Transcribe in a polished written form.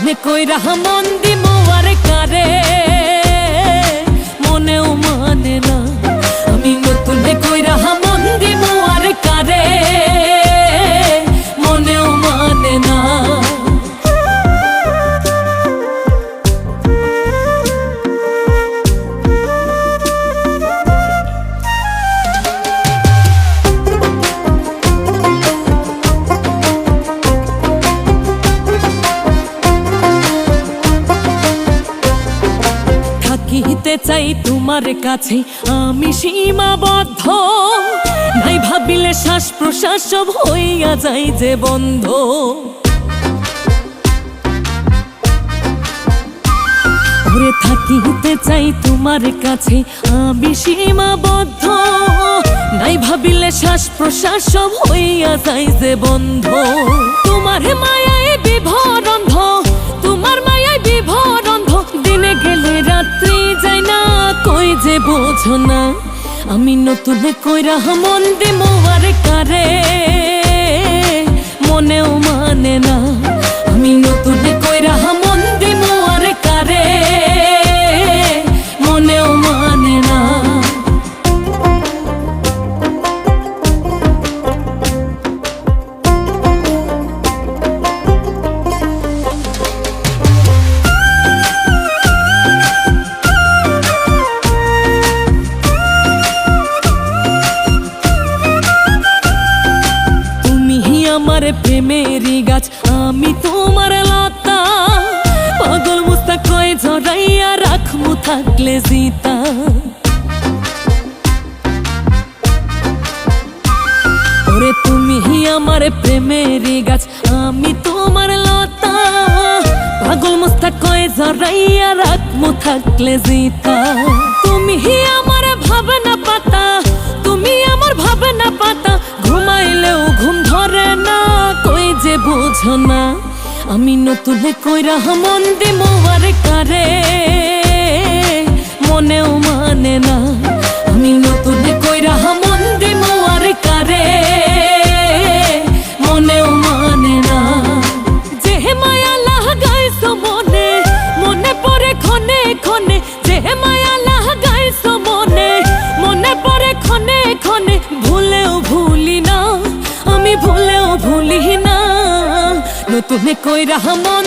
নতুনে কইরা মন দিমু আর কারে মনেও মানে না। আমি নতুনে কইরা মন দিমু আর কারে মনেও মানে না। থাকিতে চাই তোমার কাছে আমি সীমাবদ্ধ, নাই ভাবিলে শ্বাস প্রশ্বাস সব হইয়া যায় যে বন্ধ। ওরে থাকিতে চাই তোমার কাছে আমি সীমাবদ্ধ, নাই ভাবিলে শ্বাস প্রশ্বাস সব হইয়া যায় যে বন্ধ। তোমার মায়ায় বিভোর অন্ধ, তোমার মায়ায় বিভোর অন্ধ, দিনে গেলে রাত্রি যায় না কই যে বোঝো না। আমি নতুনে কইরা মন দিমু আর কারে মনেও মানে না। আমি নতুনে কইরা মন দিমু আর কারে মনেও মানে না। আমার প্রেমেরই গাছ আমি তোমার লতা, পাগল মুস্তাক কয় ঝরাইয়া রাখমু থাকলে জিতা। ওরে তুমি আমার প্রেমেরই গাছ আমি তোমার লতা, পাগল মুস্তাক কয় ঝরাইয়া রাখমু থাকলে জিতা। তুমি আমার ভাবনা পাতা, তুমি আমার ভাবনা পাতা, ঘুমাইলেও ঘুম ধরে না কই যে বুঝো না। আমি নতুনে কইরা মন দিমু আর কারে মনেও মানে না। আমি নতুনে কইরা মন দিমু আর কারে মনেও মানে না। যে মায়া লাগাইছো মনে, মনে পড়ে ক্ষণে ক্ষণে, যে মায়া লাগাইছো মনে, মনে পড়ে ক্ষণে ক্ষণে, ভুলেও ভুলি না, আমি ভুলেও ভুলি না। নতুনে কইরা মন